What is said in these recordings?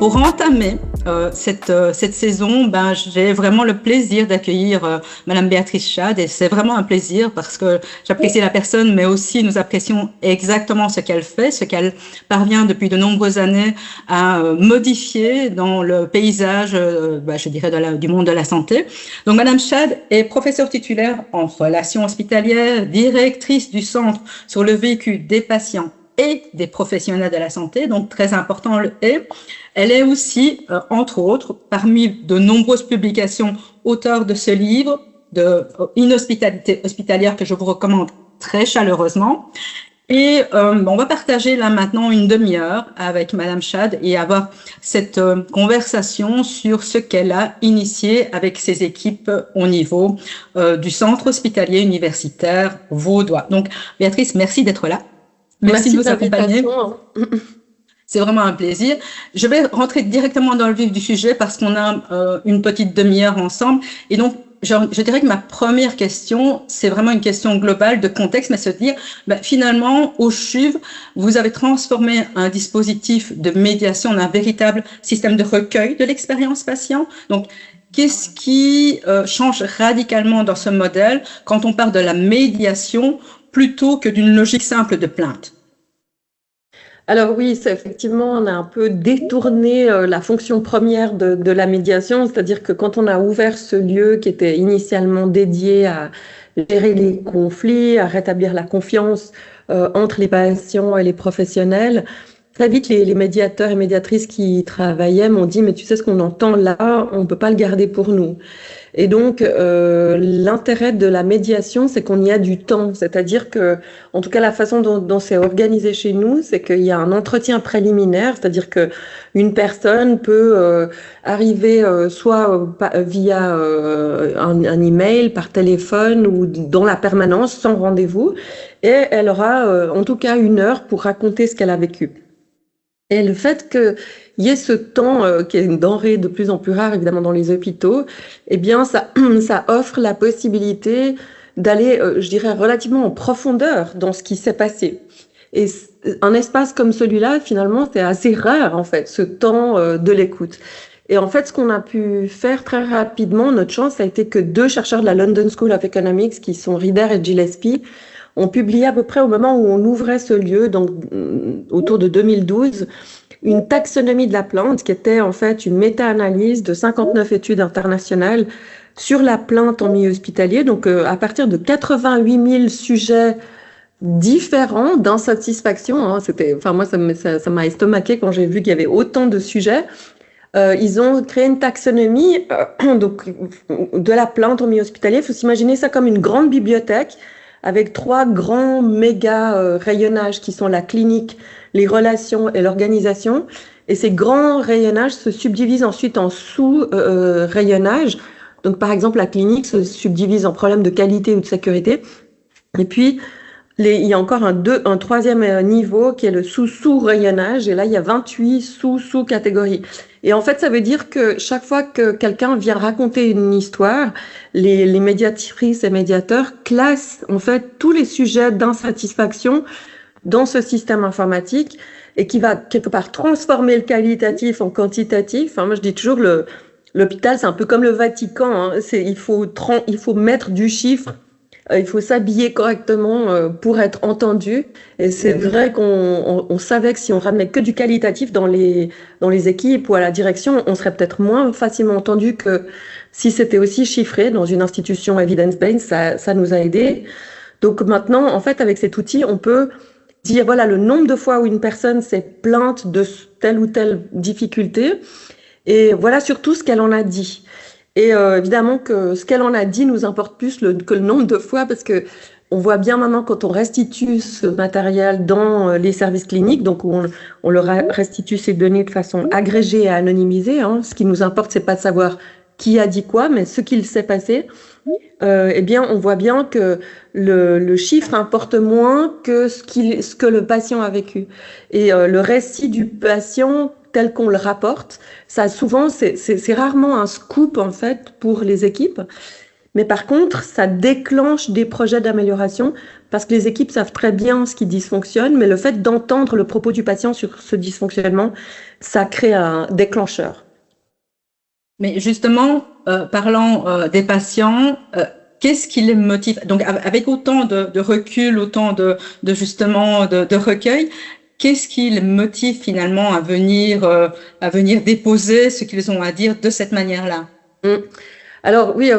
Pour entamer cette saison, j'ai vraiment le plaisir d'accueillir Madame Béatrice Schad, et c'est vraiment un plaisir parce que j'apprécie la personne, mais aussi nous apprécions exactement ce qu'elle fait, ce qu'elle parvient depuis de nombreuses années à modifier dans le paysage, je dirais, du monde de la santé. Donc Madame Schad est professeure titulaire en relations hospitalières, directrice du Centre sur le vécu des patients et des professionnels de la santé, donc très important le est. Elle est aussi, entre autres, parmi de nombreuses publications, auteure de ce livre de inhospitalité hospitalière que je vous recommande très chaleureusement. Et on va partager là maintenant une demi-heure avec Madame Schad et avoir cette conversation sur ce qu'elle a initié avec ses équipes au niveau du Centre hospitalier universitaire vaudois. Donc, Béatrice, merci d'être là. Merci de nous accompagner. C'est vraiment un plaisir. Je vais rentrer directement dans le vif du sujet parce qu'on a une petite demi-heure ensemble. Et donc, je dirais que ma première question, c'est vraiment une question globale de contexte, mais se dire, finalement, au CHUV, vous avez transformé un dispositif de médiation en un véritable système de recueil de l'expérience patient. Donc, qu'est-ce qui change radicalement dans ce modèle quand on parle de la médiation plutôt que d'une logique simple de plainte? Alors oui, effectivement, on a un peu détourné la fonction première de la médiation, c'est-à-dire que quand on a ouvert ce lieu qui était initialement dédié à gérer les conflits, à rétablir la confiance entre les patients et les professionnels, très vite, les médiateurs et médiatrices qui y travaillaient m'ont dit « mais tu sais ce qu'on entend là, on ne peut pas le garder pour nous ». Et donc, l'intérêt de la médiation, c'est qu'on y a du temps. C'est-à-dire que, en tout cas, la façon dont c'est organisé chez nous, c'est qu'il y a un entretien préliminaire, c'est-à-dire qu'une personne peut arriver soit via un email, par téléphone ou dans la permanence, sans rendez-vous, et elle aura en tout cas 1 heure pour raconter ce qu'elle a vécu. Et le fait qu'il y ait ce temps qui est une denrée de plus en plus rare, évidemment, dans les hôpitaux, eh bien, ça offre la possibilité d'aller, je dirais, relativement en profondeur dans ce qui s'est passé. Et un espace comme celui-là, finalement, c'est assez rare, en fait, ce temps de l'écoute. Et en fait, ce qu'on a pu faire très rapidement, notre chance, ça a été que 2 chercheurs de la London School of Economics, qui sont Rieder et Gillespie, ont publié à peu près au moment où on ouvrait ce lieu, donc autour de 2012, une taxonomie de la plainte qui était en fait une méta-analyse de 59 études internationales sur la plainte en milieu hospitalier, donc à partir de 88 000 sujets différents d'insatisfaction. Moi, ça m'a estomaqué quand j'ai vu qu'il y avait autant de sujets. Ils ont créé une taxonomie donc, de la plainte en milieu hospitalier. Il faut s'imaginer ça comme une grande bibliothèque avec 3 grands méga rayonnages qui sont la clinique, les relations et l'organisation. Et ces grands rayonnages se subdivisent ensuite en sous-rayonnages. Donc, par exemple, la clinique se subdivise en problèmes de qualité ou de sécurité. Et puis, il y a encore un 3e niveau qui est le sous-rayonnage. Et là, il y a 28 sous-catégories. Et en fait, ça veut dire que chaque fois que quelqu'un vient raconter une histoire, les médiatrices et médiateurs classent en fait tous les sujets d'insatisfaction dans ce système informatique et qui va quelque part transformer le qualitatif en quantitatif. Moi, je dis toujours l'hôpital, c'est un peu comme le Vatican. Il faut mettre du chiffre. Il faut s'habiller correctement pour être entendu. Et c'est vrai qu'on savait que si on ramenait que du qualitatif dans les équipes ou à la direction, on serait peut-être moins facilement entendu que si c'était aussi chiffré dans une institution evidence-based. Ça nous a aidés. Donc maintenant, en fait, avec cet outil, on peut dire voilà le nombre de fois où une personne s'est plainte de telle ou telle difficulté et voilà surtout ce qu'elle en a dit. Et évidemment que ce qu'elle en a dit nous importe plus que le nombre de fois parce que on voit bien maintenant quand on restitue ce matériel dans les services cliniques, donc où on leur restitue ces données de façon agrégée et anonymisée. Ce qui nous importe, c'est pas de savoir qui a dit quoi, mais ce qu'il s'est passé. Eh bien, on voit bien que le chiffre importe moins que ce que le patient a vécu. Et le récit du patient tel qu'on le rapporte, ça souvent c'est rarement un scoop en fait pour les équipes. Mais par contre, ça déclenche des projets d'amélioration parce que les équipes savent très bien ce qui dysfonctionne, mais le fait d'entendre le propos du patient sur ce dysfonctionnement, ça crée un déclencheur. Mais justement, parlant des patients, qu'est-ce qui les motive? Donc, avec autant de recul, autant justement de recueil, qu'est-ce qui les motive finalement à venir déposer ce qu'ils ont à dire de cette manière-là? Alors oui,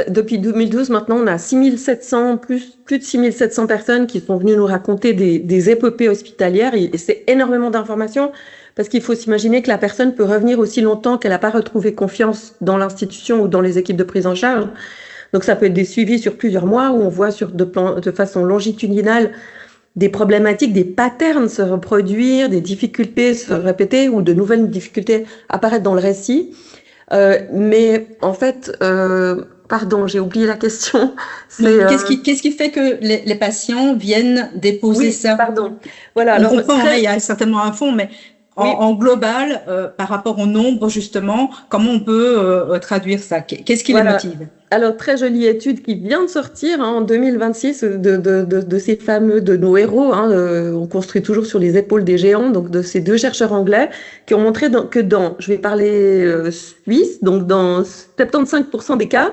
depuis 2012, maintenant, on a 6700, plus de 6700 personnes qui sont venues nous raconter des épopées hospitalières, et c'est énormément d'informations parce qu'il faut s'imaginer que la personne peut revenir aussi longtemps qu'elle n'a pas retrouvé confiance dans l'institution ou dans les équipes de prise en charge. Donc ça peut être des suivis sur plusieurs mois où on voit de façon longitudinale des problématiques, des patterns se reproduire, des difficultés se répéter ou de nouvelles difficultés apparaître dans le récit. Mais en fait, pardon, j'ai oublié la question. Qu'est-ce qui fait que les patients viennent déposer ça? Pardon. Voilà. On comprend, il y a certainement un fond, mais en global, par rapport au nombre, justement, comment on peut traduire ça? Qu'est-ce qui les motive? Alors, très jolie étude qui vient de sortir en 2026 de ces fameux, de nos héros. On construit toujours sur les épaules des géants, donc de ces deux chercheurs anglais qui ont montré je vais parler suisse, donc dans 75% des cas,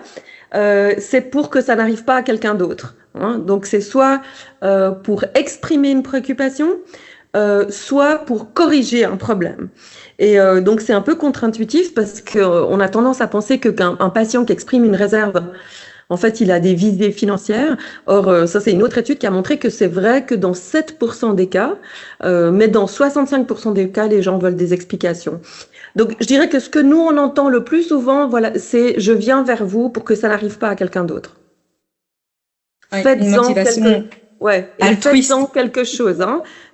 c'est pour que ça n'arrive pas à quelqu'un d'autre. Donc, c'est soit pour exprimer une préoccupation, soit pour corriger un problème. Et donc, c'est un peu contre-intuitif parce qu'on a tendance à penser qu'un patient qui exprime une réserve, en fait, il a des visées financières. Or, ça, c'est une autre étude qui a montré que c'est vrai que dans 7% des cas, mais dans 65% des cas, les gens veulent des explications. Donc, je dirais que ce que nous, on entend le plus souvent, voilà, c'est « je viens vers vous pour que ça n'arrive pas à quelqu'un d'autre ». Faites-en quelque chose.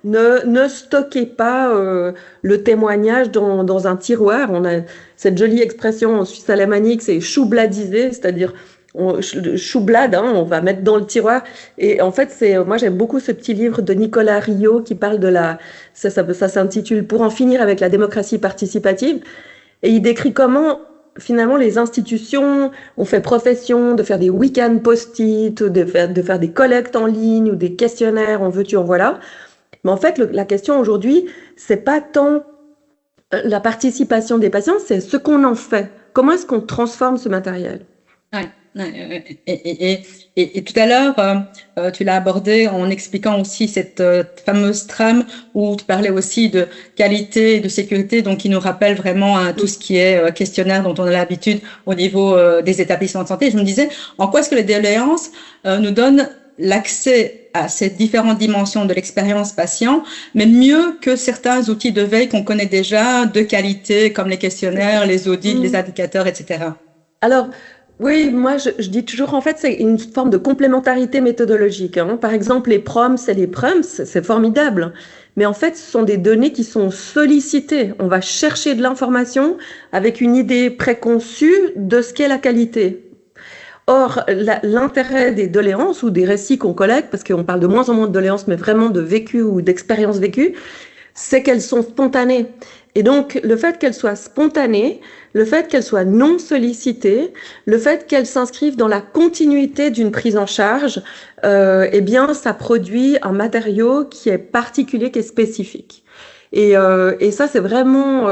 Ne stockez pas le témoignage dans un tiroir. On a cette jolie expression en suisse alémanique, c'est choubladiser, c'est-à-dire choublade, on va mettre dans le tiroir. Et en fait, moi j'aime beaucoup ce petit livre de Nicolas Rio qui parle ça s'intitule Pour en finir avec la démocratie participative. Et il décrit comment finalement, les institutions ont fait profession de faire des week-ends post-it, de faire des collectes en ligne ou des questionnaires, en veux-tu, en voilà. Mais en fait, la question aujourd'hui, c'est pas tant la participation des patients, c'est ce qu'on en fait. Comment est-ce qu'on transforme ce matériel? Et tout à l'heure, tu l'as abordé en expliquant aussi cette fameuse trame où tu parlais aussi de qualité et de sécurité, donc qui nous rappelle vraiment tout ce qui est questionnaire dont on a l'habitude au niveau des établissements de santé. Je me disais, en quoi est-ce que les doléances nous donnent l'accès à ces différentes dimensions de l'expérience patient, mais mieux que certains outils de veille qu'on connaît déjà, de qualité, comme les questionnaires, les audits, les indicateurs, etc. Alors, oui, moi je dis toujours, en fait, c'est une forme de complémentarité méthodologique. Par exemple, les PROMS et les PRUMS, c'est formidable. Mais en fait, ce sont des données qui sont sollicitées. On va chercher de l'information avec une idée préconçue de ce qu'est la qualité. Or, l'intérêt des doléances ou des récits qu'on collecte, parce qu'on parle de moins en moins de doléances, mais vraiment de vécu ou d'expériences vécues, c'est qu'elles sont spontanées. Et donc, le fait qu'elles soient spontanées, le fait qu'elles soient non sollicitées, le fait qu'elles s'inscrivent dans la continuité d'une prise en charge, eh bien, ça produit un matériau qui est particulier, qui est spécifique. Et ça, c'est vraiment,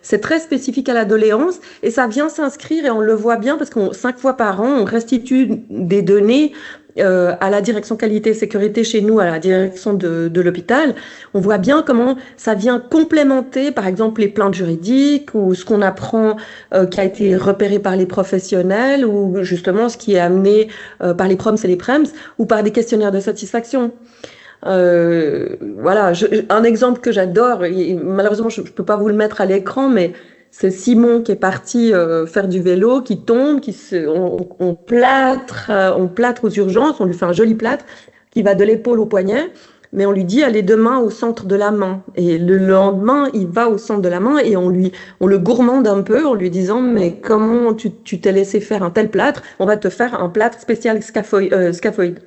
c'est très spécifique à la doléance et ça vient s'inscrire et on le voit bien parce qu'on 5 fois par an, on restitue des données à la direction qualité et sécurité chez nous, à la direction de l'hôpital. On voit bien comment ça vient complémenter, par exemple, les plaintes juridiques ou ce qu'on apprend qui a été repéré par les professionnels ou justement ce qui est amené par les PROMS et les PREMS ou par des questionnaires de satisfaction. Voilà, un exemple que j'adore, malheureusement je ne peux pas vous le mettre à l'écran, mais c'est Simon qui est parti faire du vélo, qui tombe, on plâtre aux urgences, on lui fait un joli plâtre qui va de l'épaule au poignet, mais on lui dit allez demain au centre de la main. Et le lendemain, il va au centre de la main et on le gourmande un peu en lui disant mais comment tu t'es laissé faire un tel plâtre? On va te faire un plâtre spécial scaphoïde.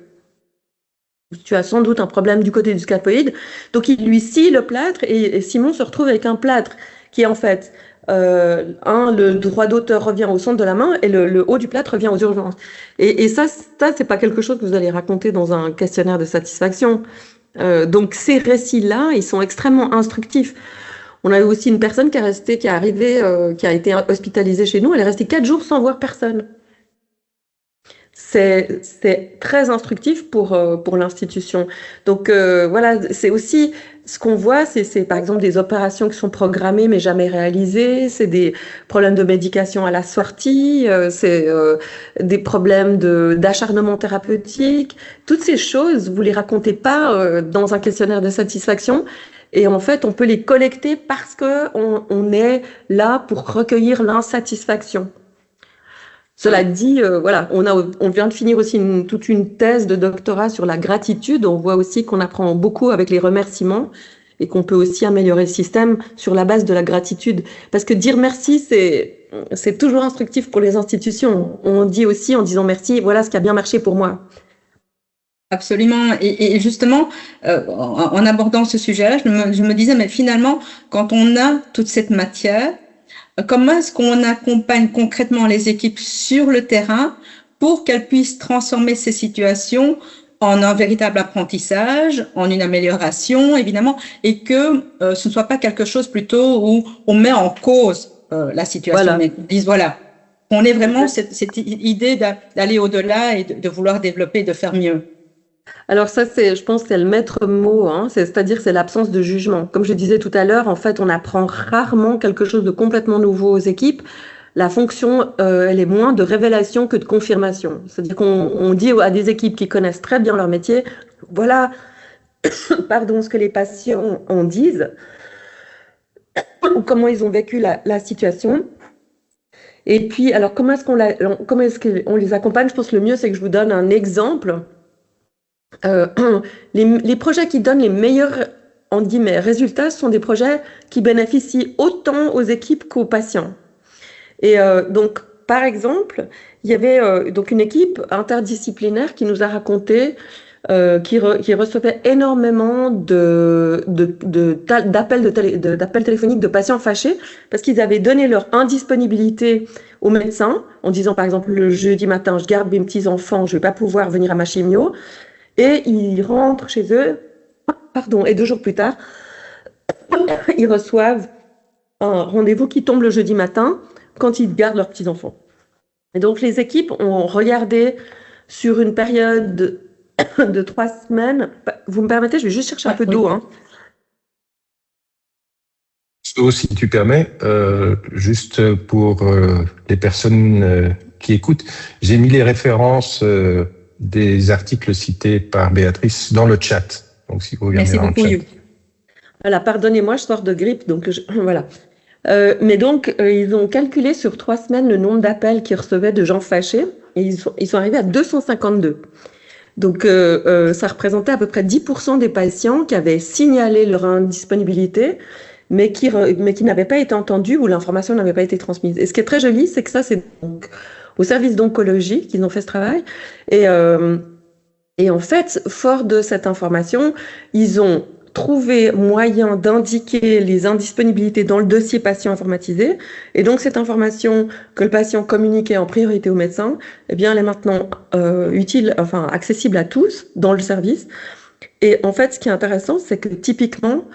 Tu as sans doute un problème du côté du scaphoïde. Donc, il lui scie le plâtre et Simon se retrouve avec un plâtre qui est en fait Le droit d'auteur revient au centre de la main et le haut du plâtre revient aux urgences. Et ça, c'est pas quelque chose que vous allez raconter dans un questionnaire de satisfaction. Donc ces récits-là, ils sont extrêmement instructifs. On a eu aussi une personne qui a été hospitalisée chez nous. Elle est restée 4 jours sans voir personne. C'est très instructif pour l'institution. Donc voilà, c'est aussi ce qu'on voit, c'est par exemple des opérations qui sont programmées mais jamais réalisées, c'est des problèmes de médication à la sortie, c'est des problèmes d'acharnement thérapeutique. Toutes ces choses, vous les racontez pas dans un questionnaire de satisfaction. Et en fait, on peut les collecter parce que on est là pour recueillir l'insatisfaction. Cela dit, voilà, on vient de finir aussi toute une thèse de doctorat sur la gratitude. On voit aussi qu'on apprend beaucoup avec les remerciements et qu'on peut aussi améliorer le système sur la base de la gratitude. Parce que dire merci, c'est toujours instructif pour les institutions. On dit aussi en disant merci, voilà ce qui a bien marché pour moi. Absolument. Et justement, en abordant ce sujet-là, je me disais, mais finalement, quand on a toute cette matière, comment est-ce qu'on accompagne concrètement les équipes sur le terrain pour qu'elles puissent transformer ces situations en un véritable apprentissage, en une amélioration, évidemment, et que ce ne soit pas quelque chose plutôt où on met en cause la situation, Voilà. mais qu'on dise, voilà, on ait vraiment cette idée d'aller au-delà et de vouloir développer et de faire mieux. Alors ça, je pense, c'est le maître mot, hein. C'est-à-dire c'est l'absence de jugement. Comme je disais tout à l'heure, en fait, on apprend rarement quelque chose de complètement nouveau aux équipes. La fonction, elle est moins de révélation que de confirmation. C'est-à-dire qu'on dit à des équipes qui connaissent très bien leur métier, voilà, pardon, ce que les patients en disent, ou comment ils ont vécu la situation. Et puis, alors, comment est-ce qu'on les accompagne? Je pense que le mieux, c'est que je vous donne un exemple. Les projets qui donnent les meilleurs résultats sont des projets qui bénéficient autant aux équipes qu'aux patients. Et donc, par exemple, il y avait donc une équipe interdisciplinaire qui nous a raconté qui recevait énormément d'appels téléphoniques de patients fâchés parce qu'ils avaient donné leur indisponibilité au médecin en disant, par exemple, le jeudi matin, je garde mes petits-enfants, je ne vais pas pouvoir venir à ma chimio. Et ils rentrent chez eux, et 2 jours plus tard, ils reçoivent un rendez-vous qui tombe le jeudi matin quand ils gardent leurs petits-enfants. Et donc les équipes ont regardé sur une période de 3 semaines. Vous me permettez, je vais juste chercher un peu d'eau. Hein. Si tu permets, juste pour les personnes qui écoutent, j'ai mis les références des articles cités par Béatrice dans le chat. Donc, si vous regardez dans le chat. Voilà, pardonnez-moi, je sors de grippe, donc voilà. Mais donc, ils ont calculé sur 3 semaines le nombre d'appels qu'ils recevaient de gens fâchés, et ils sont arrivés à 252. Donc, ça représentait à peu près 10% des patients qui avaient signalé leur indisponibilité, mais qui n'avaient pas été entendus ou l'information n'avait pas été transmise. Et ce qui est très joli, c'est que ça, c'est donc au service d'oncologie qu'ils ont fait ce travail. Et en fait, fort de cette information, ils ont trouvé moyen d'indiquer les indisponibilités dans le dossier patient informatisé. Et donc, cette information que le patient communiquait en priorité au médecin, eh bien, elle est maintenant accessible à tous dans le service. Et en fait, ce qui est intéressant, c'est que typiquement,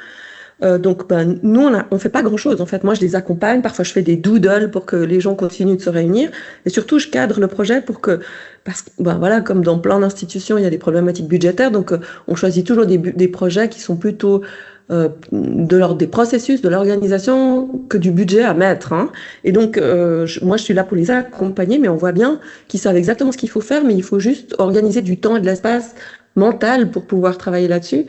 nous, on fait pas grand-chose. En fait, moi, je les accompagne. Parfois, je fais des doodles pour que les gens continuent de se réunir. Et surtout, je cadre le projet parce que, voilà, comme dans plein d'institutions, il y a des problématiques budgétaires. Donc, on choisit toujours des projets qui sont plutôt de l'ordre des processus, de l'organisation, que du budget à mettre. Hein. Et donc, moi, je suis là pour les accompagner, mais on voit bien qu'ils savent exactement ce qu'il faut faire, mais il faut juste organiser du temps et de l'espace mental pour pouvoir travailler là-dessus.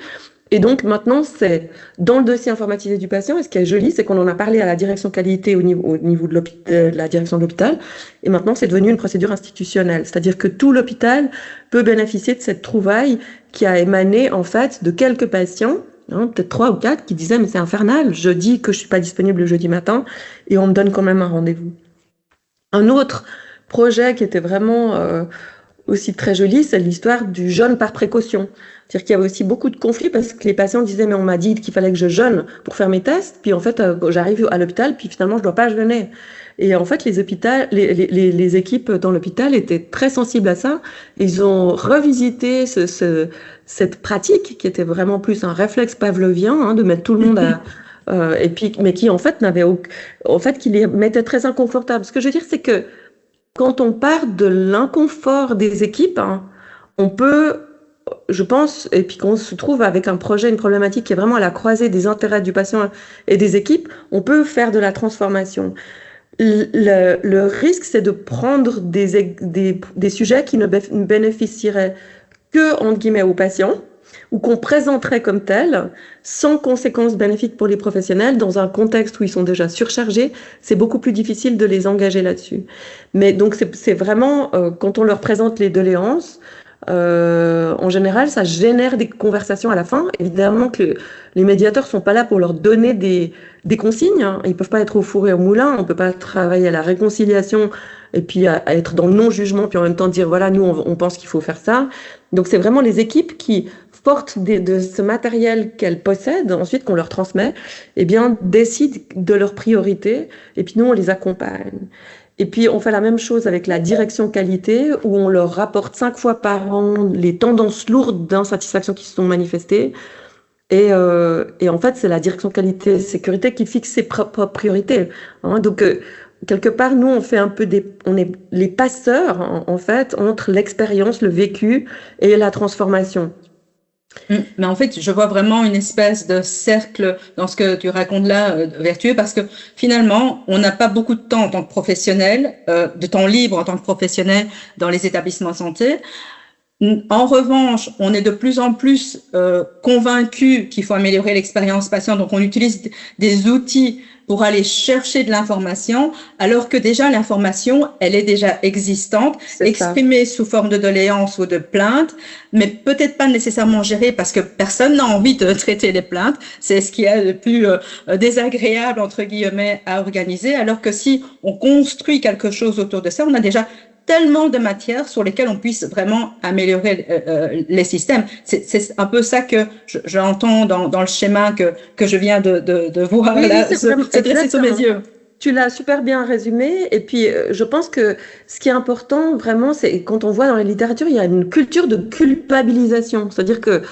Et donc maintenant, c'est dans le dossier informatisé du patient. Et ce qui est joli, c'est qu'on en a parlé à la direction qualité au niveau de la direction de l'hôpital. Et maintenant, c'est devenu une procédure institutionnelle. C'est-à-dire que tout l'hôpital peut bénéficier de cette trouvaille qui a émané en fait de quelques patients, peut-être 3 ou 4, qui disaient mais c'est infernal. Je dis que je suis pas disponible le jeudi matin et on me donne quand même un rendez-vous. Un autre projet qui était vraiment aussi très jolie, c'est l'histoire du jeûne par précaution. C'est-à-dire qu'il y avait aussi beaucoup de conflits parce que les patients disaient mais on m'a dit qu'il fallait que je jeûne pour faire mes tests, puis en fait j'arrive à l'hôpital, puis finalement je dois pas jeûner. Et en fait les équipes dans l'hôpital étaient très sensibles à ça. Ils ont revisité cette pratique qui était vraiment plus un réflexe pavlovien, de mettre tout le monde à et puis mais qui en fait qui les mettait très inconfortables. Ce que je veux dire c'est que quand on part de l'inconfort des équipes, on peut, je pense, et puis qu'on se trouve avec un projet, une problématique qui est vraiment à la croisée des intérêts du patient et des équipes, on peut faire de la transformation. Le risque, c'est de prendre des sujets qui ne bénéficieraient que, entre guillemets, aux patients, ou qu'on présenterait comme tels, sans conséquences bénéfiques pour les professionnels, dans un contexte où ils sont déjà surchargés, c'est beaucoup plus difficile de les engager là-dessus. Mais donc c'est vraiment, quand on leur présente les doléances, en général, ça génère des conversations à la fin. Évidemment que les médiateurs sont pas là pour leur donner des consignes, hein. Ils peuvent pas être au four et au moulin, on peut pas travailler à la réconciliation et puis à être dans le non-jugement, puis en même temps dire, voilà, nous, on pense qu'il faut faire ça. Donc c'est vraiment les équipes qui, fortes de ce matériel qu'elles possèdent, ensuite qu'on leur transmet, eh bien, décident de leurs priorités, et puis nous, on les accompagne. Et puis, on fait la même chose avec la direction qualité, où on leur rapporte 5 fois par an les tendances lourdes d'insatisfaction qui se sont manifestées. Et en fait, c'est la direction qualité sécurité qui fixe ses propres priorités. Donc, quelque part, nous, on fait un peu on est les passeurs, en fait, entre l'expérience, le vécu et la transformation. Mais en fait, je vois vraiment une espèce de cercle dans ce que tu racontes là, vertueux, parce que finalement, on n'a pas beaucoup de temps en tant que professionnel, de temps libre en tant que professionnel dans les établissements de santé. En revanche, on est de plus en plus convaincus qu'il faut améliorer l'expérience patient, donc on utilise des outils pour aller chercher de l'information, alors que déjà l'information, elle est déjà existante, exprimée sous forme de doléances ou de plaintes, mais peut-être pas nécessairement gérée parce que personne n'a envie de traiter les plaintes. C'est ce qui est le plus désagréable, entre guillemets, à organiser, alors que si on construit quelque chose autour de ça, on a déjà tellement de matières sur lesquelles on puisse vraiment améliorer les systèmes. C'est un peu ça que j'entends dans le schéma que je viens de voir là, se dresser sous mes yeux. Tu l'as super bien résumé. Et puis, je pense que ce qui est important, vraiment, c'est quand on voit dans la littérature, il y a une culture de culpabilisation. C'est-à-dire que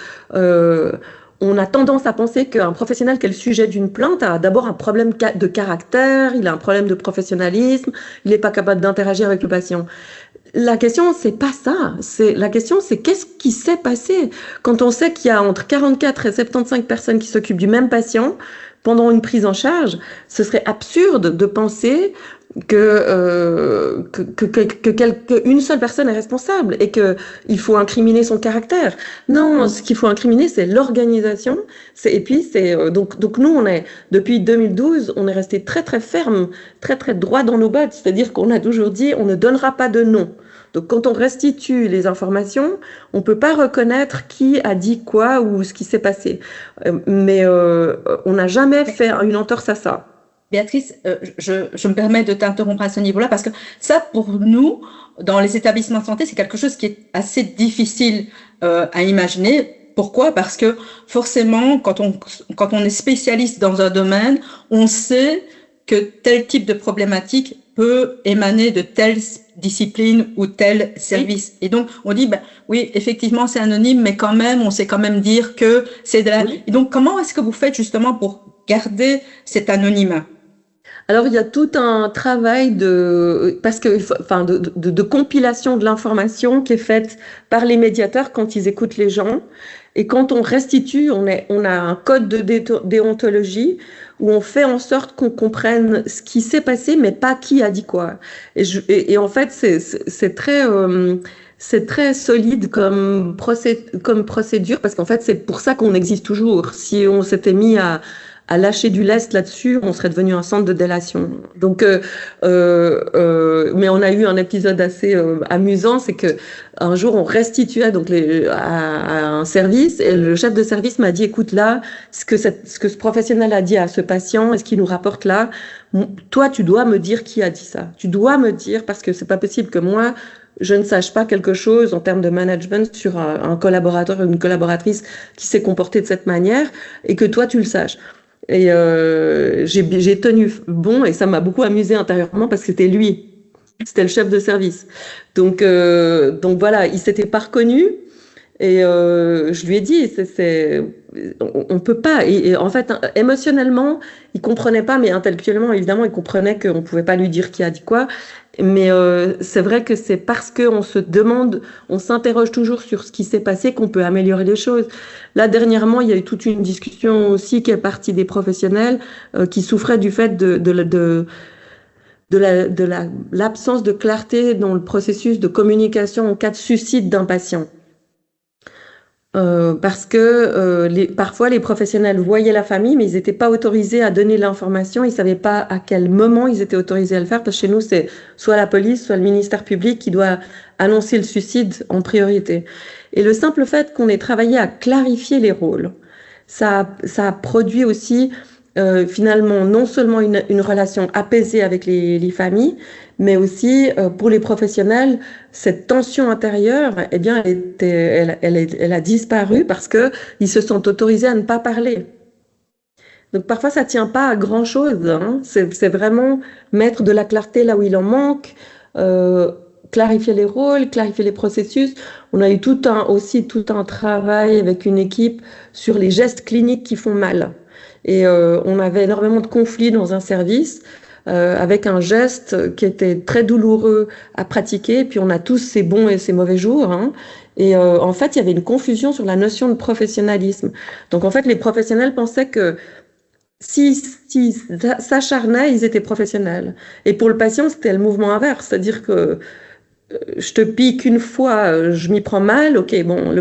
on a tendance à penser qu'un professionnel qui est le sujet d'une plainte a d'abord un problème de caractère, il a un problème de professionnalisme, il n'est pas capable d'interagir avec le patient. La question, c'est pas ça. La question, c'est qu'est-ce qui s'est passé quand on sait qu'il y a entre 44 et 75 personnes qui s'occupent du même patient pendant une prise en charge. Ce serait absurde de penser qu'une seule personne est responsable et qu'il faut incriminer son caractère. Non, ce qu'il faut incriminer, c'est l'organisation. Et puis, donc nous, depuis 2012, on est resté très, très ferme, très, très droit dans nos bottes. C'est-à-dire qu'on a toujours dit, on ne donnera pas de nom. Donc, quand on restitue les informations, on ne peut pas reconnaître qui a dit quoi ou ce qui s'est passé. Mais on n'a jamais fait une entorse à ça. Béatrice, je me permets de t'interrompre à ce niveau-là parce que ça, pour nous, dans les établissements de santé, c'est quelque chose qui est assez difficile à imaginer. Pourquoi? Parce que forcément, quand on est spécialiste dans un domaine, on sait que tel type de problématique peut émaner de telle discipline ou tel service. Oui. Et donc, on dit, oui, effectivement, c'est anonyme, mais quand même, on sait quand même dire que c'est de la... Oui. Et donc, comment est-ce que vous faites justement pour garder cet anonymat? Alors, il y a tout un travail de compilation de l'information qui est faite par les médiateurs quand ils écoutent les gens. Et quand on restitue, on a un code de déontologie où on fait en sorte qu'on comprenne ce qui s'est passé, mais pas qui a dit quoi. Et en fait, c'est très solide comme procédure, parce qu'en fait, c'est pour ça qu'on existe toujours. Si on s'était mis à à lâcher du lest là-dessus, on serait devenu un centre de délation. Donc, mais on a eu un épisode assez amusant, c'est que un jour on restituait donc à un service et le chef de service m'a dit, écoute là, ce que ce professionnel a dit à ce patient, est-ce qu'il nous rapporte là, toi tu dois me dire qui a dit ça. Tu dois me dire parce que c'est pas possible que moi je ne sache pas quelque chose en termes de management sur un collaborateur ou une collaboratrice qui s'est comporté de cette manière et que toi tu le saches. Et j'ai tenu bon et ça m'a beaucoup amusé intérieurement parce que c'était lui, c'était le chef de service. Donc voilà, il s'était pas reconnu et je lui ai dit, on peut pas. Et en fait, émotionnellement, il comprenait pas, mais intellectuellement, évidemment, il comprenait qu'on pouvait pas lui dire qui a dit quoi. Mais c'est vrai que c'est parce qu'on se demande, on s'interroge toujours sur ce qui s'est passé qu'on peut améliorer les choses. Là, dernièrement, il y a eu toute une discussion aussi qui est partie des professionnels qui souffraient du fait de l'absence de clarté dans le processus de communication en cas de suicide d'un patient. Parce que parfois les professionnels voyaient la famille, mais ils n'étaient pas autorisés à donner l'information. Ils ne savaient pas à quel moment ils étaient autorisés à le faire. Parce que chez nous, c'est soit la police, soit le ministère public qui doit annoncer le suicide en priorité. Et le simple fait qu'on ait travaillé à clarifier les rôles, ça a produit aussi finalement non seulement une relation apaisée avec les familles, mais aussi pour les professionnels, cette tension intérieure, eh bien, elle a disparu parce que ils se sont autorisés à ne pas parler. Donc parfois ça tient pas à grand chose, hein. C'est vraiment mettre de la clarté là où il en manque, clarifier les rôles, clarifier les processus. On a eu aussi tout un travail avec une équipe sur les gestes cliniques qui font mal. Et on avait énormément de conflits dans un service avec un geste qui était très douloureux à pratiquer. Puis on a tous ses bons et ses mauvais jours, hein. Et en fait, il y avait une confusion sur la notion de professionnalisme. Donc en fait, les professionnels pensaient que si s'acharnaient, ils étaient professionnels. Et pour le patient, c'était le mouvement inverse, c'est-à-dire que je te pique une fois, je m'y prends mal, ok, bon,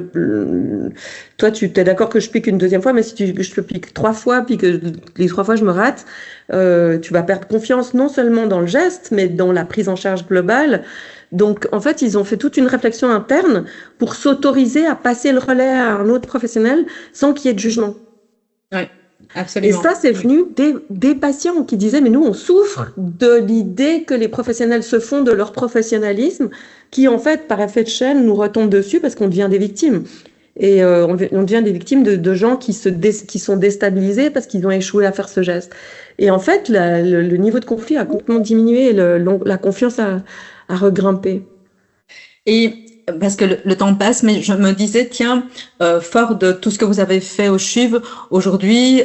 toi tu t'es d'accord que je pique une deuxième fois, mais si je te pique 3 fois, puis que les 3 fois je me rate, tu vas perdre confiance non seulement dans le geste, mais dans la prise en charge globale. Donc en fait, ils ont fait toute une réflexion interne pour s'autoriser à passer le relais à un autre professionnel sans qu'il y ait de jugement. Oui. Absolument. Et ça, c'est venu des patients qui disaient, mais nous, on souffre de l'idée que les professionnels se font de leur professionnalisme, qui en fait, par effet de chaîne, nous retombe dessus parce qu'on devient des victimes. Et on devient des victimes de gens qui sont déstabilisés parce qu'ils ont échoué à faire ce geste. Et en fait, le niveau de conflit a complètement diminué et la confiance a regrimpé. Et parce que le temps passe, mais je me disais, tiens, fort de tout ce que vous avez fait au CHUV, aujourd'hui,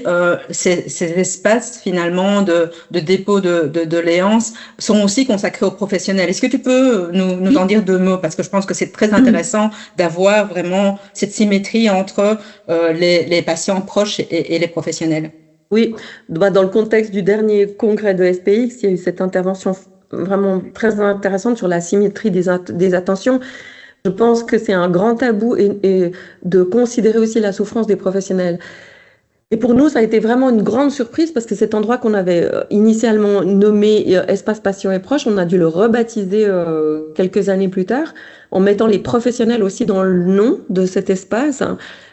ces espaces finalement de dépôt de doléances sont aussi consacrés aux professionnels. Est-ce que tu peux nous en dire 2 mots? Parce que je pense que c'est très intéressant d'avoir vraiment cette symétrie entre les patients proches et les professionnels. Oui, dans le contexte du dernier congrès de SPX, il y a eu cette intervention vraiment très intéressante sur la symétrie des attentions. Je pense que c'est un grand tabou et de considérer aussi la souffrance des professionnels. Et pour nous, ça a été vraiment une grande surprise parce que cet endroit qu'on avait initialement nommé Espace Patient et Proches, on a dû le rebaptiser quelques années plus tard en mettant les professionnels aussi dans le nom de cet espace.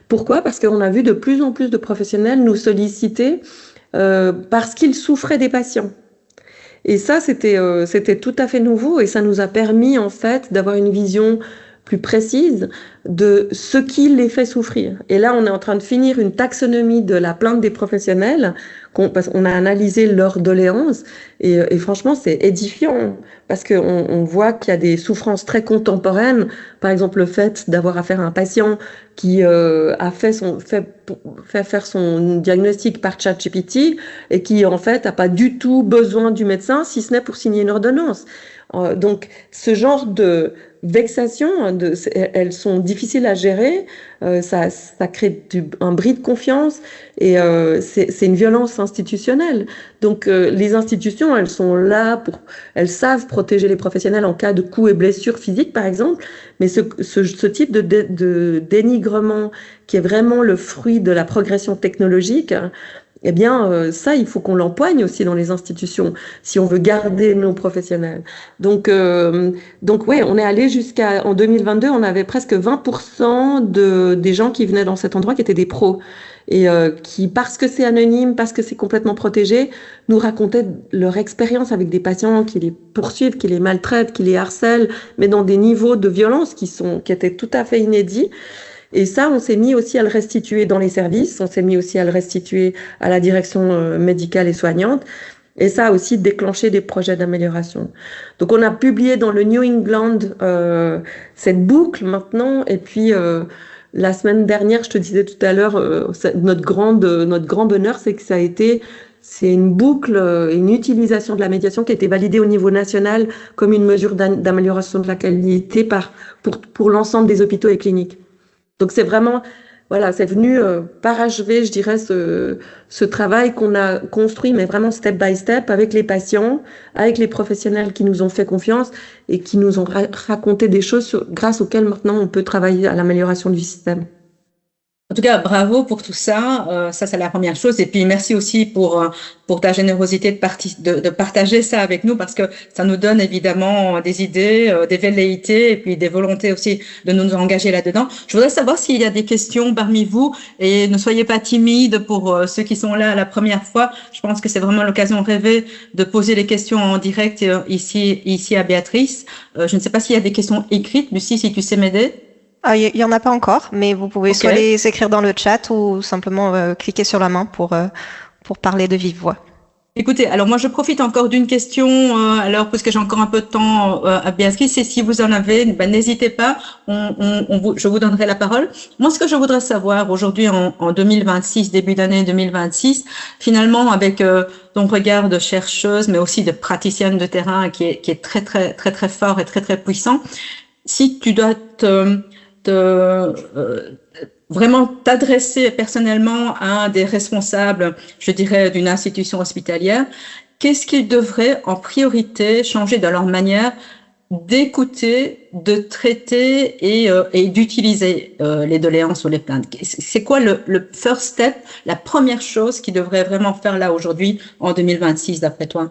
Pourquoi? Parce qu'on a vu de plus en plus de professionnels nous solliciter parce qu'ils souffraient des patients. Et ça, c'était tout à fait nouveau et ça nous a permis en fait d'avoir une vision plus précise de ce qui les fait souffrir. Et là, on est en train de finir une taxonomie de la plainte des professionnels. Parce qu'on a analysé leurs doléances et franchement, c'est édifiant parce qu'on voit qu'il y a des souffrances très contemporaines. Par exemple, le fait d'avoir affaire à un patient qui a fait faire son diagnostic par ChatGPT et qui, en fait, n'a pas du tout besoin du médecin, si ce n'est pour signer une ordonnance. Donc, ce genre de vexations, elles sont difficiles à gérer, ça crée un bris de confiance et c'est une violence institutionnelle. Donc, les institutions, elles sont là elles savent protéger les professionnels en cas de coups et blessures physiques, par exemple, mais ce type de dénigrement qui est vraiment le fruit de la progression technologique, eh bien, ça, il faut qu'on l'empoigne aussi dans les institutions si on veut garder nos professionnels. Donc ouais, on est allé en 2022, on avait presque 20% des gens qui venaient dans cet endroit qui étaient des pros et qui, parce que c'est anonyme, parce que c'est complètement protégé, nous racontaient leur expérience avec des patients qui les poursuivent, qui les maltraitent, qui les harcèlent, mais dans des niveaux de violence qui étaient tout à fait inédits. Et ça, on s'est mis aussi à le restituer dans les services, on s'est mis aussi à le restituer à la direction médicale et soignante. Et ça a aussi déclenché des projets d'amélioration. Donc on a publié dans le New England cette boucle maintenant. Et puis la semaine dernière, je te disais tout à l'heure, notre grand bonheur, c'est que c'est une boucle, une utilisation de la médiation qui a été validée au niveau national comme une mesure d'amélioration de la qualité pour l'ensemble des hôpitaux et cliniques. Donc c'est vraiment, voilà, c'est venu parachever, je dirais, ce travail qu'on a construit, mais vraiment step by step, avec les patients, avec les professionnels qui nous ont fait confiance et qui nous ont raconté des choses grâce auxquelles maintenant on peut travailler à l'amélioration du système. En tout cas, bravo pour tout ça. Ça, c'est la première chose. Et puis, merci aussi pour ta générosité de partager ça avec nous, parce que ça nous donne évidemment des idées, des velléités et puis des volontés aussi de nous engager là-dedans. Je voudrais savoir s'il y a des questions parmi vous, et ne soyez pas timides pour ceux qui sont là la première fois. Je pense que c'est vraiment l'occasion rêvée de poser les questions en direct ici à Béatrice. Je ne sais pas s'il y a des questions écrites. Lucie, si tu sais m'aider. Il y en a pas encore, mais vous pouvez soit les écrire dans le chat ou simplement cliquer sur la main pour parler de vive voix. Écoutez, alors moi je profite encore d'une question, alors parce que j'ai encore un peu de temps à Béatrice, et si vous en avez, n'hésitez pas, je vous donnerai la parole. Moi, ce que je voudrais savoir aujourd'hui en 2026, début d'année 2026, finalement avec ton regard de chercheuse, mais aussi de praticienne de terrain qui est très très très très fort et très très puissant, si tu dois vraiment t'adresser personnellement à des responsables, je dirais, d'une institution hospitalière, qu'est-ce qu'ils devraient en priorité changer dans leur manière d'écouter, de traiter et d'utiliser les doléances ou les plaintes? C'est quoi le first step, la première chose qu'ils devraient vraiment faire là aujourd'hui en 2026 d'après toi?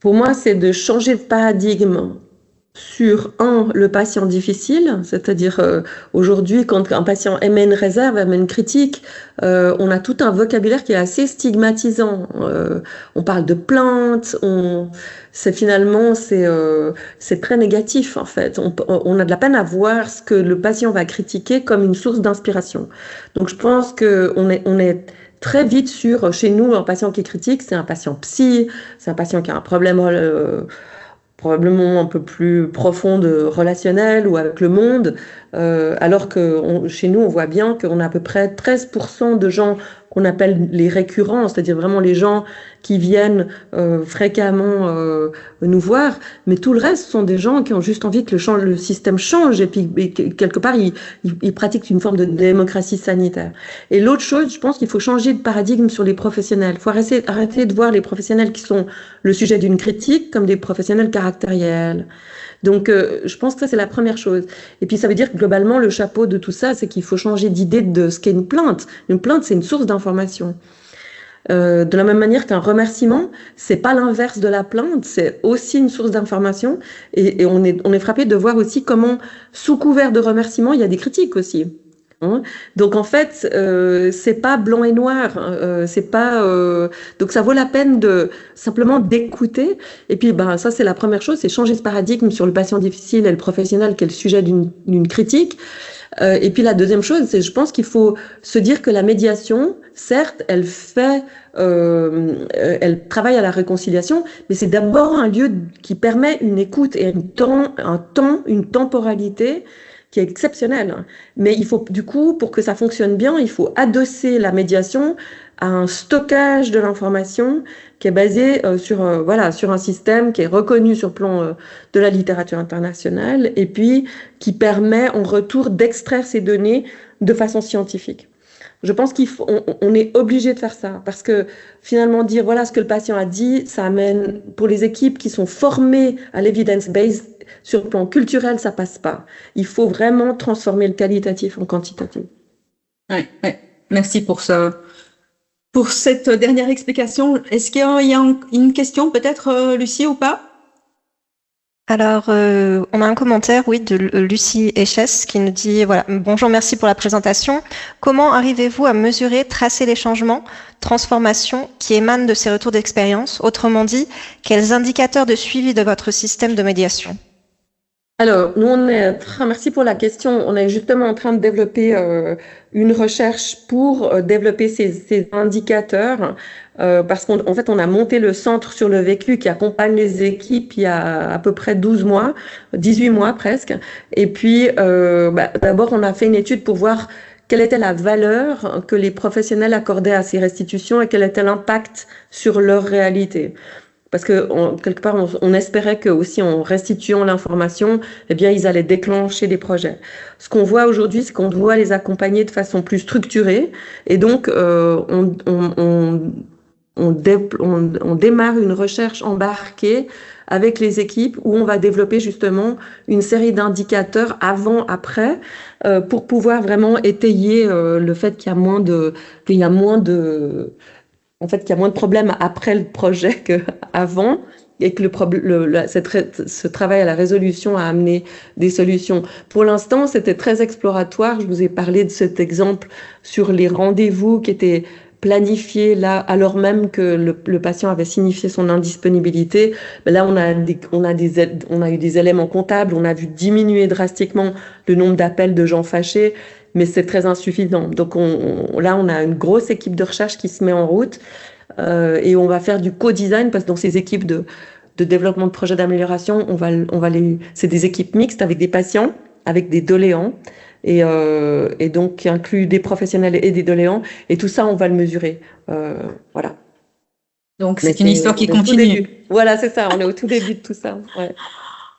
Pour moi, c'est de changer de paradigme sur le patient difficile, c'est-à-dire aujourd'hui, quand un patient émet une réserve, émet une critique, on a tout un vocabulaire qui est assez stigmatisant. On parle de plainte, c'est très négatif en fait. On a de la peine à voir ce que le patient va critiquer comme une source d'inspiration. Donc je pense que on est très vite chez nous, un patient qui critique, c'est un patient psy, c'est un patient qui a un problème probablement un peu plus profond relationnel ou avec le monde, alors que chez nous, on voit bien qu'on a à peu près 13% de gens qu'on appelle les récurrents, c'est-à-dire vraiment les gens qui viennent fréquemment nous voir, mais tout le reste sont des gens qui ont juste envie que le système change, et puis quelque part, ils pratiquent une forme de démocratie sanitaire. Et l'autre chose, je pense qu'il faut changer de paradigme sur les professionnels. Il faut arrêter de voir les professionnels qui sont le sujet d'une critique comme des professionnels caractériels. Donc, je pense que ça, c'est la première chose. Et puis, ça veut dire que globalement, le chapeau de tout ça, c'est qu'il faut changer d'idée de ce qu'est une plainte. Une plainte, c'est une source d'information. De la même manière qu'un remerciement, c'est pas l'inverse de la plainte, c'est aussi une source d'information. Et on est frappé de voir aussi comment, sous couvert de remerciement, il y a des critiques aussi. Donc en fait, c'est pas blanc et noir, c'est pas donc ça vaut la peine simplement d'écouter. Et puis ça c'est la première chose, c'est changer ce paradigme sur le patient difficile et le professionnel qui est le sujet d'une critique. Et puis la deuxième chose, c'est je pense qu'il faut se dire que la médiation, certes, elle travaille à la réconciliation, mais c'est d'abord un lieu qui permet une écoute et une temporalité qui est exceptionnel. Mais il faut, du coup, pour que ça fonctionne bien, il faut adosser la médiation à un stockage de l'information qui est basé sur un système qui est reconnu sur le plan de la littérature internationale et puis qui permet en retour d'extraire ces données de façon scientifique. Je pense qu'on est obligé de faire ça parce que finalement dire voilà ce que le patient a dit, ça amène pour les équipes qui sont formées à l'evidence-based sur le plan culturel, ça passe pas. Il faut vraiment transformer le qualitatif en quantitatif. Oui. Merci pour ça. pour cette dernière explication. Est-ce qu'il y a une question peut-être, Lucie, ou pas? Alors, on a un commentaire, oui, de Lucie Eches qui nous dit, voilà, bonjour, merci pour la présentation. Comment arrivez-vous à mesurer, tracer les changements, transformations qui émanent de ces retours d'expérience? Autrement dit, quels indicateurs de suivi de votre système de médiation? Alors, nous, merci pour la question. On est justement en train de développer une recherche pour développer ces indicateurs parce qu'en fait, on a monté le centre sur le vécu qui accompagne les équipes il y a à peu près 12 mois, 18 mois presque. Et puis, d'abord, on a fait une étude pour voir quelle était la valeur que les professionnels accordaient à ces restitutions et quel était l'impact sur leur réalité. Parce que quelque part, on espérait que aussi en restituant l'information, eh bien, ils allaient déclencher des projets. Ce qu'on voit aujourd'hui, c'est qu'on doit les accompagner de façon plus structurée, et donc on démarre une recherche embarquée avec les équipes où on va développer justement une série d'indicateurs avant-après pour pouvoir vraiment étayer le fait qu'il y a moins de problèmes après le projet qu'avant, et que ce travail à la résolution a amené des solutions. Pour l'instant, c'était très exploratoire. Je vous ai parlé de cet exemple sur les rendez-vous qui étaient planifiés là, alors même que le patient avait signifié son indisponibilité. Mais là, on a eu des éléments comptables, on a vu diminuer drastiquement le nombre d'appels de gens fâchés, mais c'est très insuffisant. Donc là, on a une grosse équipe de recherche qui se met en route et on va faire du co-design parce que dans ces équipes de développement de projets d'amélioration, c'est des équipes mixtes avec des patients, avec des doléants et donc qui inclut des professionnels et des doléants, et tout ça, on va le mesurer. Voilà. Donc c'est une histoire qui continue. Voilà, c'est ça, on est au tout début de tout ça. Ouais.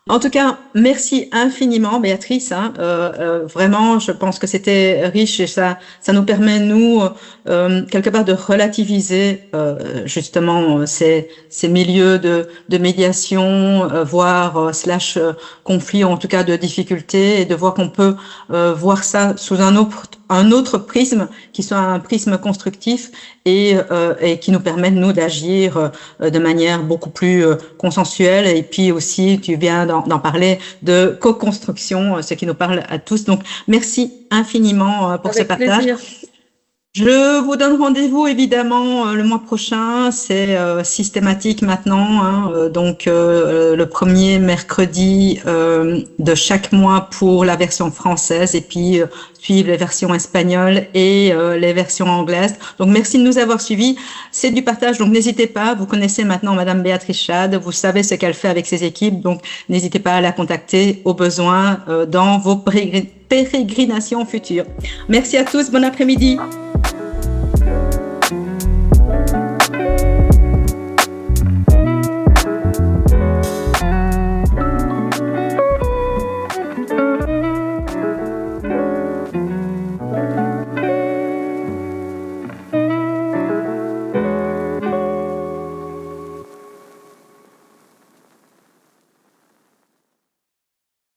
En tout cas, merci infiniment, Béatrice. Vraiment, je pense que c'était riche et ça nous permet, nous, quelque part, de relativiser justement ces milieux de médiation, voire slash conflit, ou en tout cas de difficultés, et de voir qu'on peut voir ça sous un autre prisme, qui soit un prisme constructif et qui nous permette, nous, d'agir de manière beaucoup plus consensuelle. Et puis aussi, tu viens d'en parler, de co-construction, ce qui nous parle à tous. Donc, merci infiniment pour ce partage. Plaisir. Je vous donne rendez-vous évidemment le mois prochain, c'est systématique maintenant, donc le premier mercredi de chaque mois pour la version française, et puis suivre les versions espagnoles et les versions anglaises. Donc merci de nous avoir suivis, c'est du partage, donc n'hésitez pas, vous connaissez maintenant Madame Béatrice Schad, vous savez ce qu'elle fait avec ses équipes, donc n'hésitez pas à la contacter au besoin dans vos pérégrinations futures. Merci à tous, bon après-midi.